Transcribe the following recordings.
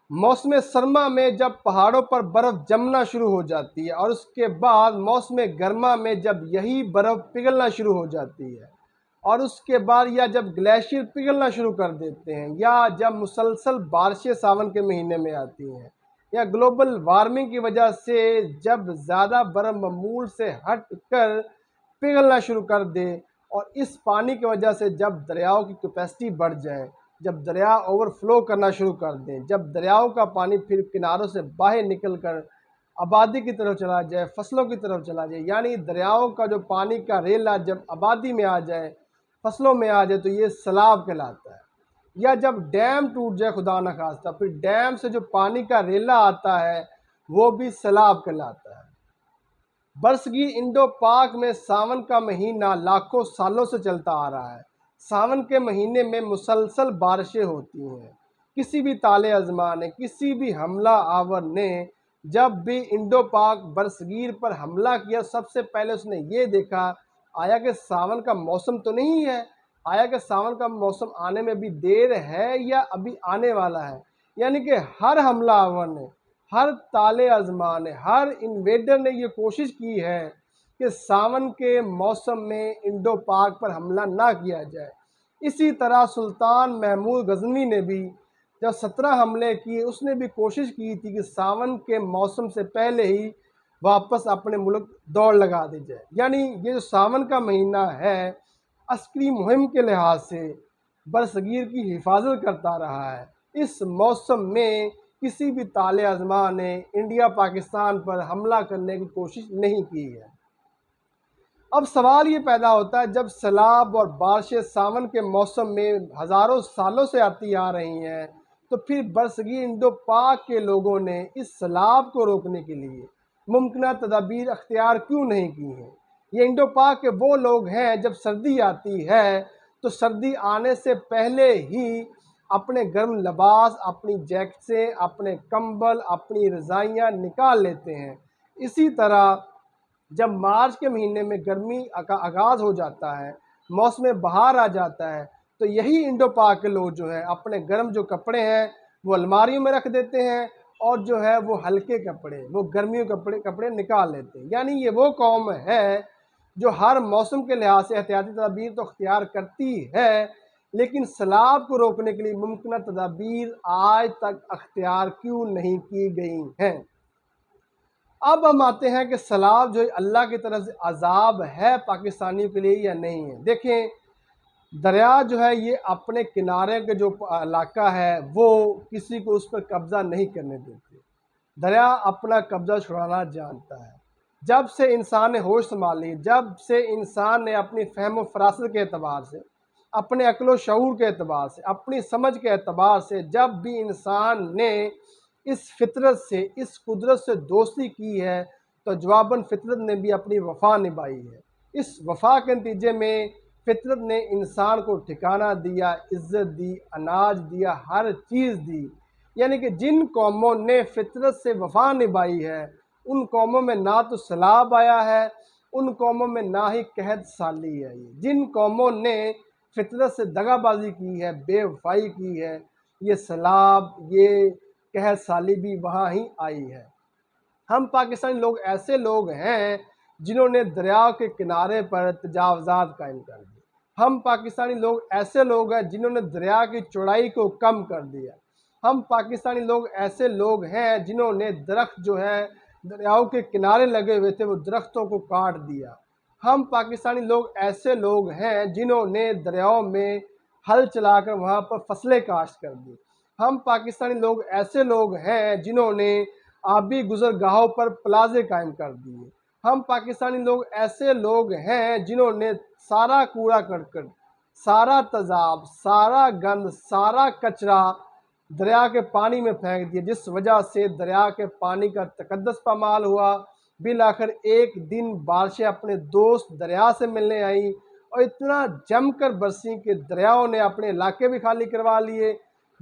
موسم سرما میں جب پہاڑوں پر برف جمنا شروع ہو جاتی ہے اور اس کے بعد موسم گرما میں جب یہی برف پگھلنا شروع ہو جاتی ہے اور اس کے بعد یا جب گلیشیئر پگھلنا شروع کر دیتے ہیں یا جب مسلسل بارشیں ساون کے مہینے میں آتی ہیں یا گلوبل وارمنگ کی وجہ سے جب زیادہ برف معمول سے ہٹ کر پگھلنا شروع کر دے اور اس پانی کی وجہ سے جب دریاؤں کی کیپیسٹی بڑھ جائے، جب دریا اوور فلو کرنا شروع کر دیں، جب دریاؤں کا پانی پھر کناروں سے باہر نکل کر آبادی کی طرف چلا جائے، فصلوں کی طرف چلا جائے، یعنی دریاؤں کا جو پانی کا ریلا جب آبادی میں آ جائے، فصلوں میں آ جائے، تو یہ سیلاب کہلاتا ہے۔ یا جب ڈیم ٹوٹ جائے خدا نخواستہ، پھر ڈیم سے جو پانی کا ریلا آتا ہے وہ بھی سیلاب کہلاتا ہے۔ برصغیر انڈو پاک میں ساون کا مہینہ لاکھوں سالوں سے چلتا آ رہا ہے۔ ساون کے مہینے میں مسلسل بارشیں ہوتی ہیں۔ کسی بھی طال ازما نے، کسی بھی حملہ آور نے جب بھی انڈو پاک برصغیر پر حملہ کیا، سب سے پہلے اس نے یہ دیکھا آیا کہ ساون کا موسم تو نہیں ہے، آیا کہ ساون کا موسم آنے میں بھی دیر ہے یا ابھی آنے والا ہے۔ یعنی کہ ہر حملہ آور نے، ہر طال ازما نے، ہر انویڈر نے یہ کوشش کی ہے کہ ساون کے موسم میں انڈو پاک پر حملہ نہ کیا جائے۔ اسی طرح سلطان محمود غزنوی نے بھی جب 17 حملے کیے، اس نے بھی کوشش کی تھی کہ ساون کے موسم سے پہلے ہی واپس اپنے ملک دوڑ لگا دی جائے۔ یعنی یہ جو ساون کا مہینہ ہے، عسکری مہم کے لحاظ سے برصغیر کی حفاظت کرتا رہا ہے۔ اس موسم میں کسی بھی طال ازما نے انڈیا پاکستان پر حملہ کرنے کی کوشش نہیں کی ہے۔ اب سوال یہ پیدا ہوتا ہے، جب سیلاب اور بارشیں ساون کے موسم میں ہزاروں سالوں سے آتی آ رہی ہیں، تو پھر برصغیر انڈو پاک کے لوگوں نے اس سیلاب کو روکنے کے لیے ممکنہ تدابیر اختیار کیوں نہیں کی ہیں؟ یہ انڈو پاک کے وہ لوگ ہیں، جب سردی آتی ہے تو سردی آنے سے پہلے ہی اپنے گرم لباس، اپنی جیکٹیں، اپنے کمبل، اپنی رضائیاں نکال لیتے ہیں۔ اسی طرح جب مارچ کے مہینے میں گرمی کا آغاز ہو جاتا ہے، موسم بہار آ جاتا ہے، تو یہی انڈو پاک کے لوگ جو ہیں اپنے گرم جو کپڑے ہیں وہ الماریوں میں رکھ دیتے ہیں اور جو ہے وہ ہلکے کپڑے، وہ گرمیوں کپڑے نکال لیتے ہیں۔ یعنی یہ وہ قوم ہے جو ہر موسم کے لحاظ سے احتیاطی تدابیر تو اختیار کرتی ہے، لیکن سیلاب کو روکنے کے لیے ممکنہ تدابیر آج تک اختیار کیوں نہیں کی گئی ہیں؟ اب ہم آتے ہیں کہ سیلاب جو اللہ کی طرف سے عذاب ہے پاکستانیوں کے لیے یا نہیں ہے۔ دیکھیں، دریا جو ہے یہ اپنے کنارے کے جو علاقہ ہے وہ کسی کو اس پر قبضہ نہیں کرنے دیتے۔ دریا اپنا قبضہ چھڑانا جانتا ہے۔ جب سے انسان نے ہوش سنبھالی، جب سے انسان نے اپنی فہم و فراست کے اعتبار سے، اپنے عقل و شعور کے اعتبار سے، اپنی سمجھ کے اعتبار سے، جب بھی انسان نے اس فطرت سے، اس قدرت سے دوستی کی ہے، تو جواباً فطرت نے بھی اپنی وفا نبھائی ہے۔ اس وفا کے نتیجے میں فطرت نے انسان کو ٹھکانہ دیا، عزت دی، اناج دیا، ہر چیز دی۔ یعنی کہ جن قوموں نے فطرت سے وفا نبھائی ہے، ان قوموں میں نہ تو سیلاب آیا ہے، ان قوموں میں نہ ہی قحط سالی ہے۔ جن قوموں نے فطرت سے دغا بازی کی ہے، بے وفائی کی ہے، یہ سیلاب، یہ قحط سالی بھی وہاں ہی آئی ہے۔ ہم پاکستانی لوگ ایسے لوگ ہیں جنہوں نے دریا کے کنارے پر تجاوزات قائم کر دی۔ ہم پاکستانی لوگ ایسے لوگ ہیں جنہوں نے دریا کی چوڑائی کو کم کر دیا۔ ہم پاکستانی لوگ ایسے لوگ ہیں جنہوں نے درخت جو ہے دریاؤں کے کنارے لگے ہوئے تھے، وہ درختوں کو کاٹ دیا۔ ہم پاکستانی لوگ ایسے لوگ ہیں جنہوں نے دریاؤں میں ہل چلا کر وہاں پر فصلیں کاشت کر دی۔ ہم پاکستانی لوگ ایسے لوگ ہیں جنہوں نے آبی گزرگاہوں پر پلازے قائم کر دیے۔ ہم پاکستانی لوگ ایسے لوگ ہیں جنہوں نے سارا کوڑا کرکٹ، سارا تیزاب، سارا گند، سارا کچرا دریا کے پانی میں پھینک دیا، جس وجہ سے دریا کے پانی کا تقدس پامال ہوا۔ بالآخر ایک دن بارشیں اپنے دوست دریا سے ملنے آئیں اور اتنا جم کر برسیں کہ دریاؤں نے اپنے علاقے بھی خالی کروا لیے،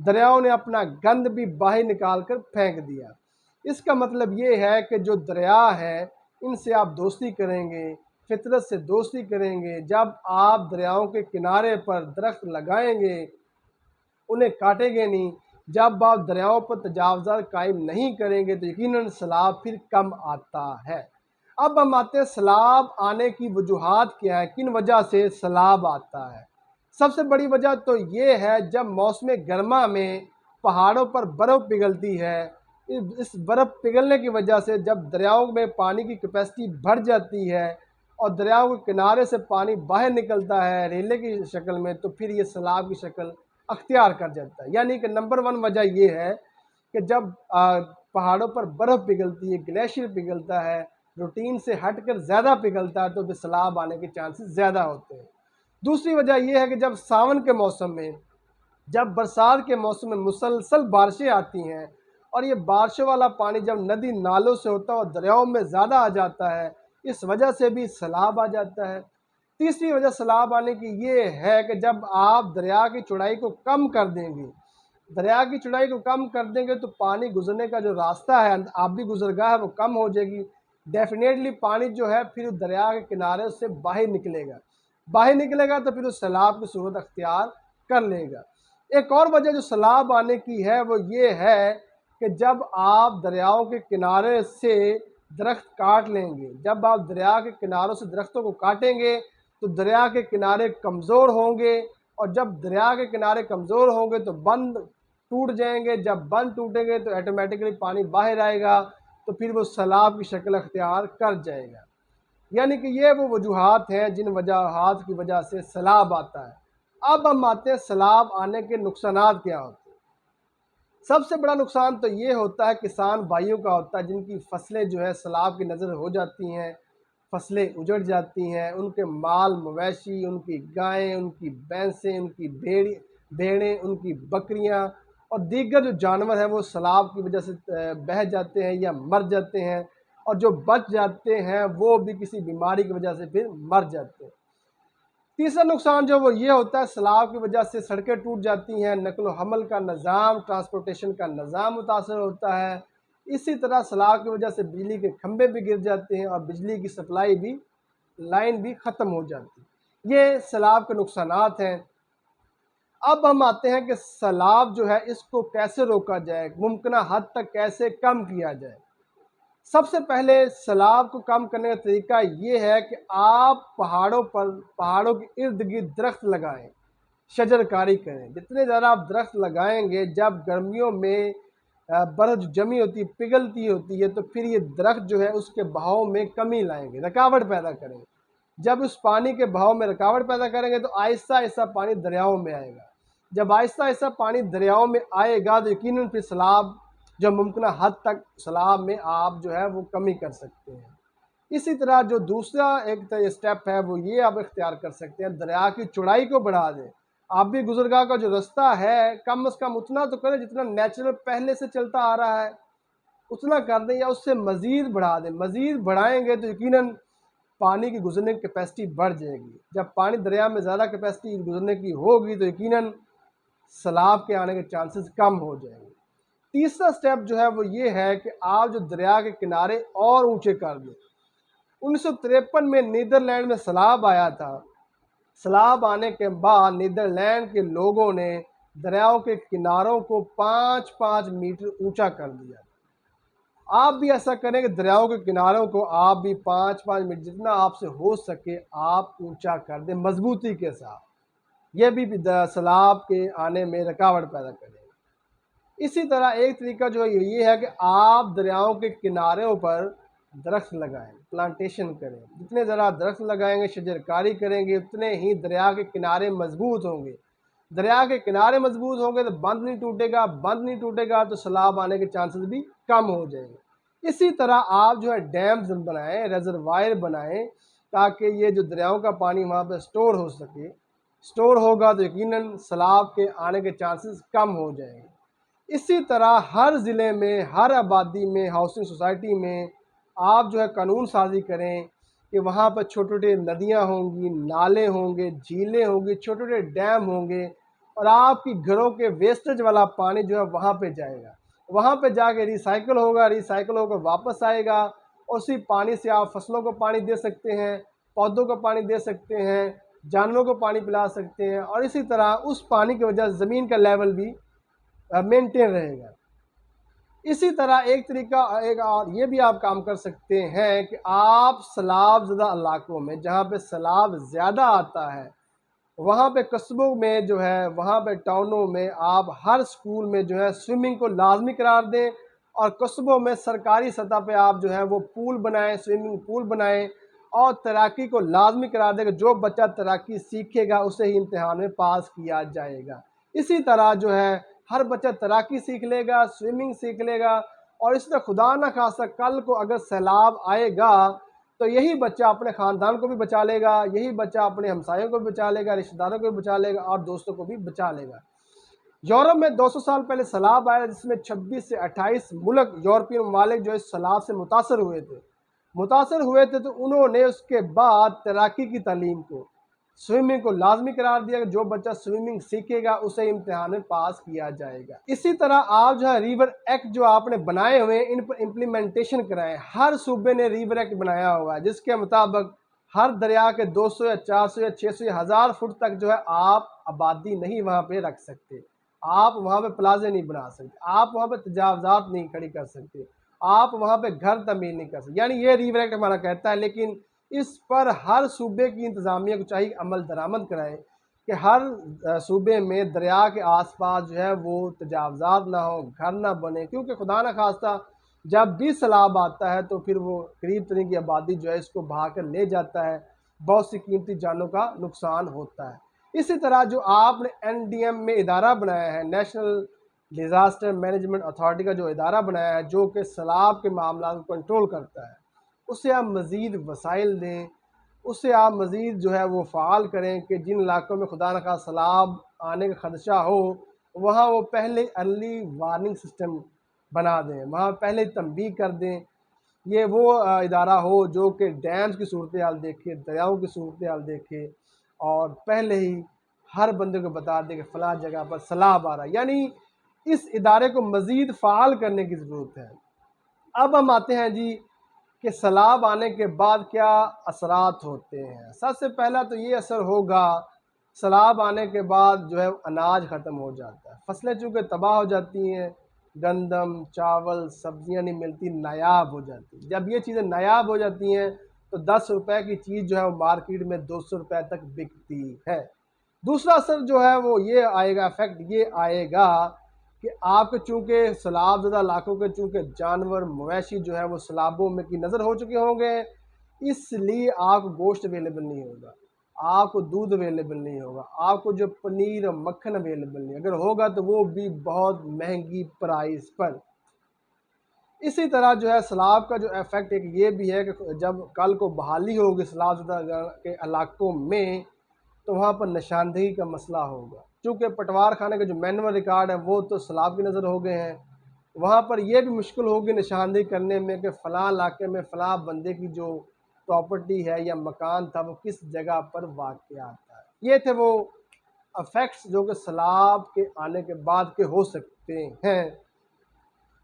دریاؤں نے اپنا گند بھی باہر نکال کر پھینک دیا۔ اس کا مطلب یہ ہے کہ جو دریا ہے ان سے آپ دوستی کریں گے، فطرت سے دوستی کریں گے، جب آپ دریاؤں کے کنارے پر درخت لگائیں گے، انہیں کاٹیں گے نہیں، جب آپ دریاؤں پر تجاوزات قائم نہیں کریں گے تو یقیناً سیلاب پھر کم آتا ہے۔ اب ہم آتے ہیں سیلاب آنے کی وجوہات کیا ہیں، کن وجہ سے سیلاب آتا ہے۔ سب سے بڑی وجہ تو یہ ہے جب موسم گرما میں پہاڑوں پر برف پگھلتی ہے، اس برف پگھلنے کی وجہ سے جب دریاؤں میں پانی کی کیپیسٹی بڑھ جاتی ہے اور دریاؤں کے کنارے سے پانی باہر نکلتا ہے ریلے کی شکل میں، تو پھر یہ سیلاب کی شکل اختیار کر جاتا ہے۔ یعنی کہ نمبر 1 وجہ یہ ہے کہ جب پہاڑوں پر برف پگھلتی ہے، گلیشیئر پگھلتا ہے، روٹین سے ہٹ کر زیادہ پگھلتا ہے، تو پھر سیلاب آنے کے چانسز زیادہ ہوتے ہیں۔ دوسری وجہ یہ ہے کہ جب ساون کے موسم میں، جب برسات کے موسم میں مسلسل بارشیں آتی ہیں اور یہ بارشوں والا پانی جب ندی نالوں سے ہوتا ہے اور دریاؤں میں زیادہ آ جاتا ہے، اس وجہ سے بھی سیلاب آ جاتا ہے۔ تیسری وجہ سیلاب آنے کی یہ ہے کہ جب آپ دریا کی چوڑائی کو کم کر دیں گے، دریا کی چوڑائی کو کم کر دیں گے تو پانی گزرنے کا جو راستہ ہے، آبی گزرگاہ ہے، وہ کم ہو جائے گی۔ ڈیفینیٹلی پانی جو ہے پھر دریا کے کنارے سے باہر نکلے گا، باہر نکلے گا تو پھر اس سیلاب کی صورت اختیار کر لے گا۔ ایک اور وجہ جو سیلاب آنے کی ہے وہ یہ ہے کہ جب آپ دریاؤں کے کنارے سے درخت کاٹ لیں گے، جب آپ دریا کے کناروں سے درختوں کو کاٹیں گے تو دریا کے کنارے کمزور ہوں گے، اور جب دریا کے کنارے کمزور ہوں گے تو بند ٹوٹ جائیں گے، جب بند ٹوٹیں گے تو آٹومیٹکلی پانی باہر آئے گا، تو پھر وہ سیلاب کی شکل اختیار کر جائے گا۔ یعنی کہ یہ وہ وجوہات ہیں جن وجوہات کی وجہ سے سیلاب آتا ہے۔ اب ہم آتے ہیں سیلاب آنے کے نقصانات کیا ہوتے ہیں۔ سب سے بڑا نقصان تو یہ ہوتا ہے کسان بھائیوں کا ہوتا ہے، جن کی فصلیں جو ہے سیلاب کی نظر ہو جاتی ہیں، فصلیں اجڑ جاتی ہیں، ان کے مال مویشی، ان کی گائیں، ان کی بھینسیں، ان کی بھیڑیں، ان کی بکریاں اور دیگر جو جانور ہیں وہ سیلاب کی وجہ سے بہہ جاتے ہیں یا مر جاتے ہیں، اور جو بچ جاتے ہیں وہ بھی کسی بیماری کی وجہ سے پھر مر جاتے ہیں۔ تیسرا نقصان جو وہ یہ ہوتا ہے، سیلاب کی وجہ سے سڑکیں ٹوٹ جاتی ہیں، نقل و حمل کا نظام، ٹرانسپورٹیشن کا نظام متاثر ہوتا ہے۔ اسی طرح سیلاب کی وجہ سے بجلی کے کھمبے بھی گر جاتے ہیں اور بجلی کی سپلائی بھی، لائن بھی ختم ہو جاتی ہے۔ یہ سیلاب کے نقصانات ہیں۔ اب ہم آتے ہیں کہ سیلاب جو ہے اس کو کیسے روکا جائے، ممکنہ حد تک کیسے کم کیا جائے۔ سب سے پہلے سیلاب کو کم کرنے کا طریقہ یہ ہے کہ آپ پہاڑوں کے ارد گرد درخت لگائیں، شجر کاری کریں۔ جتنے زیادہ آپ درخت لگائیں گے، جب گرمیوں میں برف جمی ہوتی ہے، پگھلتی ہوتی ہے، تو پھر یہ درخت جو ہے اس کے بہاؤ میں کمی لائیں گے، رکاوٹ پیدا کریں گے۔ جب اس پانی کے بہاؤ میں رکاوٹ پیدا کریں گے تو آہستہ آہستہ پانی دریاؤں میں آئے گا۔ جب آہستہ آہستہ پانی دریاؤں میں آئے گا تو یقیناً پھر سیلاب جو ممکنہ حد تک سیلاب میں آپ جو ہے وہ کمی کر سکتے ہیں۔ اسی طرح جو دوسرا ایک اسٹیپ ہے وہ یہ آپ اختیار کر سکتے ہیں، دریا کی چوڑائی کو بڑھا دیں۔ آبی گزرگاہ کا جو رستہ ہے کم از کم اتنا تو کریں جتنا نیچرل پہلے سے چلتا آ رہا ہے، اتنا کر دیں یا اس سے مزید بڑھا دیں۔ مزید بڑھائیں گے تو یقیناً پانی کی گزرنے کی کیپیسٹی بڑھ جائے گی۔ جب پانی دریا میں زیادہ کیپیسٹی گزرنے کی ہوگی تو یقیناً سیلاب کے آنے کے چانسز کم ہو جائیں گے۔ تیسرا سٹیپ جو ہے وہ یہ ہے کہ آپ جو دریا کے کنارے اور اونچے کر دیں۔ 1953 میں نیدرلینڈ میں سیلاب آیا تھا۔ سیلاب آنے کے بعد نیدرلینڈ کے لوگوں نے دریاؤں کے کناروں کو 5-5 میٹر اونچا کر دیا۔ آپ بھی ایسا کریں کہ دریاؤں کے کناروں کو آپ بھی 5-5 میٹر جتنا آپ سے ہو سکے آپ اونچا کر دیں مضبوطی کے ساتھ۔ یہ بھی سیلاب کے آنے میں رکاوٹ پیدا کرے گا۔ اسی طرح ایک طریقہ جو یہ ہے کہ آپ دریاؤں کے کناروں پر درخت لگائیں، پلانٹیشن کریں۔ جتنے ذرا درخت لگائیں گے، شجر کاری کریں گے، اتنے ہی دریا کے کنارے مضبوط ہوں گے۔ دریا کے کنارے مضبوط ہوں گے تو بند نہیں ٹوٹے گا، بند نہیں ٹوٹے گا تو سیلاب آنے کے چانسز بھی کم ہو جائیں گے۔ اسی طرح آپ جو ہے ڈیمز بنائیں، ریزروائر بنائیں، تاکہ یہ جو دریاؤں کا پانی وہاں پہ سٹور ہو سکے۔ سٹور ہوگا تو یقیناً سیلاب کے آنے کے چانسز کم ہو جائیں گے۔ اسی طرح ہر ضلع میں، ہر آبادی میں، ہاؤسنگ سوسائٹی میں آپ جو ہے قانون سازی کریں کہ وہاں پر چھوٹے چھوٹے ندیاں ہوں گی، نالے ہوں گے، جھیلیں ہوں گی، چھوٹے چھوٹے ڈیم ہوں گے، اور آپ کی گھروں کے ویسٹیج والا پانی جو ہے وہاں پہ جائے گا، وہاں پہ جا کے ریسائیکل ہوگا، ریسائیکل ہو کر واپس آئے گا، اور اسی پانی سے آپ فصلوں کو پانی دے سکتے ہیں، پودوں کو پانی دے سکتے ہیں، جانوروں کو پانی پلا سکتے ہیں، اور اسی طرح اس پانی کی وجہ سے زمین کا لیول بھی مینٹین رہے گا۔ اسی طرح ایک طریقہ ایک اور یہ بھی آپ کام کر سکتے ہیں کہ آپ سیلاب زدہ علاقوں میں جہاں پہ سیلاب زیادہ آتا ہے وہاں پہ قصبوں میں جو ہے وہاں پہ ٹاؤنوں میں آپ ہر سکول میں جو ہے سوئمنگ کو لازمی قرار دیں، اور قصبوں میں سرکاری سطح پہ آپ جو ہے وہ پول بنائیں، سوئمنگ پول بنائیں، اور تیراکی کو لازمی قرار دیں کہ جو بچہ تیراکی سیکھے گا اسے ہی امتحان میں پاس کیا جائے گا۔ اسی طرح جو ہے ہر بچہ تیراکی سیکھ لے گا، سوئمنگ سیکھ لے گا، اور اس طرح خدا نہ خواستہ کل کو اگر سیلاب آئے گا تو یہی بچہ اپنے خاندان کو بھی بچا لے گا، یہی بچہ اپنے ہمسایوں کو بھی بچا لے گا، رشتہ داروں کو بھی بچا لے گا، اور دوستوں کو بھی بچا لے گا۔ یورپ میں 200 سال پہلے سیلاب آیا جس میں 26 سے 28 ملک یورپین ممالک جو اس سیلاب سے متاثر ہوئے تھے تو انہوں نے اس کے بعد تیراکی کی تعلیم کو، سوئمنگ کو لازمی قرار دیا کہ جو بچہ سوئمنگ سیکھے گا اسے امتحان میں پاس کیا جائے گا۔ اسی طرح آپ جو ہے ریور ایکٹ جو آپ نے بنائے ہوئے ان پر امپلیمنٹیشن کرائیں۔ ہر صوبے نے ریور ایکٹ بنایا ہوا ہے جس کے مطابق ہر دریا کے 200 یا 400 یا 600 یا 1000 فٹ تک جو ہے آپ آبادی نہیں وہاں پہ رکھ سکتے، آپ وہاں پہ پلازے نہیں بنا سکتے، آپ وہاں پہ تجاوزات نہیں کھڑی کر سکتے، آپ وہاں پہ گھر تعمیر نہیں کر سکتے۔ یعنی یہ ریور ایکٹ ہمارا کہتا ہے، لیکن اس پر ہر صوبے کی انتظامیہ کو چاہیے عمل درآمد کرائے کہ ہر صوبے میں دریا کے آس پاس جو ہے وہ تجاوزات نہ ہو، گھر نہ بنے، کیونکہ خدا نہ خواستہ جب بھی سیلاب آتا ہے تو پھر وہ قریب ترین کی آبادی جو ہے اس کو بہا کر لے جاتا ہے، بہت سی قیمتی جانوں کا نقصان ہوتا ہے۔ اسی طرح جو آپ نے NDM میں ادارہ بنایا ہے، نیشنل ڈیزاسٹر مینجمنٹ اتھارٹی کا جو ادارہ بنایا ہے جو کہ سیلاب کے معاملات کو کنٹرول کرتا ہے، اسے آپ مزید وسائل دیں، اسے آپ مزید جو ہے وہ فعال کریں کہ جن علاقوں میں خدا نخواستہ سیلاب آنے کا خدشہ ہو وہاں وہ پہلے ارلی وارننگ سسٹم بنا دیں، وہاں پہلے تنبیہ کر دیں۔ یہ وہ ادارہ ہو جو کہ ڈیمز کی صورتحال دیکھے، دریاؤں کی صورتحال دیکھے، اور پہلے ہی ہر بندے کو بتا دے کہ فلاں جگہ پر سیلاب آ رہا ہے۔ یعنی اس ادارے کو مزید فعال کرنے کی ضرورت ہے۔ اب ہم آتے ہیں جی کہ سیلاب آنے کے بعد کیا اثرات ہوتے ہیں۔ سب سے پہلا تو یہ اثر ہوگا، سیلاب آنے کے بعد جو ہے اناج ختم ہو جاتا ہے، فصلیں چونکہ تباہ ہو جاتی ہیں، گندم، چاول، سبزیاں نہیں ملتی، نایاب ہو جاتی ہیں۔ جب یہ چیزیں نایاب ہو جاتی ہیں تو 10 روپے کی چیز جو ہے وہ مارکیٹ میں 200 روپے تک بکتی ہے۔ دوسرا اثر جو ہے وہ یہ آئے گا، ایفیکٹ یہ آئے گا کہ آپ کے چونکہ سیلاب زدہ علاقوں کے چونکہ جانور مویشی جو ہے وہ سیلابوں میں کی نظر ہو چکے ہوں گے، اس لیے آپ کو گوشت اویلیبل نہیں ہوگا، آپ کو دودھ اویلیبل نہیں ہوگا، آپ کو جو پنیر اور مکھن اویلیبل نہیں، اگر ہوگا تو وہ بھی بہت مہنگی پرائز پر۔ اسی طرح جو ہے سیلاب کا جو ایفیکٹ ایک یہ بھی ہے کہ جب کل کو بحالی ہوگی سیلاب زدہ کے علاقوں میں تو وہاں پر نشاندہی کا مسئلہ ہوگا، چونکہ پٹوار خانے کا جو مینول ریکارڈ ہے وہ تو سیلاب کی نظر ہو گئے ہیں، وہاں پر یہ بھی مشکل ہوگی نشاندہی کرنے میں کہ فلاں علاقے میں فلاں بندے کی جو پراپرٹی ہے یا مکان تھا وہ کس جگہ پر واقع آتا ہے۔ یہ تھے وہ افیکٹس جو کہ سیلاب کے آنے کے بعد کے ہو سکتے ہیں۔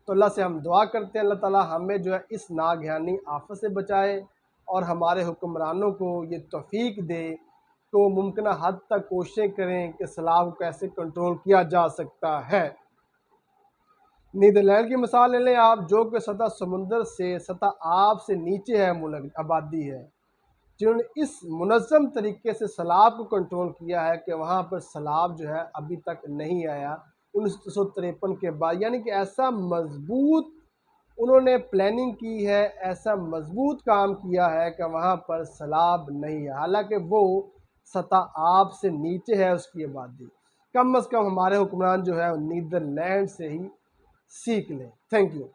تو اللہ سے ہم دعا کرتے ہیں اللہ تعالیٰ ہمیں جو ہے اس ناگہانی آفت سے بچائے، اور ہمارے حکمرانوں کو یہ توفیق دے کہ وہ ممکنہ حد تک کوششیں کریں کہ سیلاب کو کیسے کنٹرول کیا جا سکتا ہے۔ نیدرلینڈ کی مثال لے لیں آپ، جو کہ سطح سمندر سے، سطح آب سے نیچے ہے ملک، آبادی ہے، جنہوں نے اس منظم طریقے سے سیلاب کو کنٹرول کیا ہے کہ وہاں پر سیلاب جو ہے ابھی تک نہیں آیا 1953 کے بعد۔ یعنی کہ ایسا مضبوط انہوں نے پلاننگ کی ہے، ایسا مضبوط کام کیا ہے کہ وہاں پر سیلاب نہیں ہے، حالانکہ وہ سطح آب سے نیچے ہے اس کی آبادی۔ کم از کم ہمارے حکمران جو ہے نیدرلینڈ سے ہی سیکھ لیں۔ Thank you.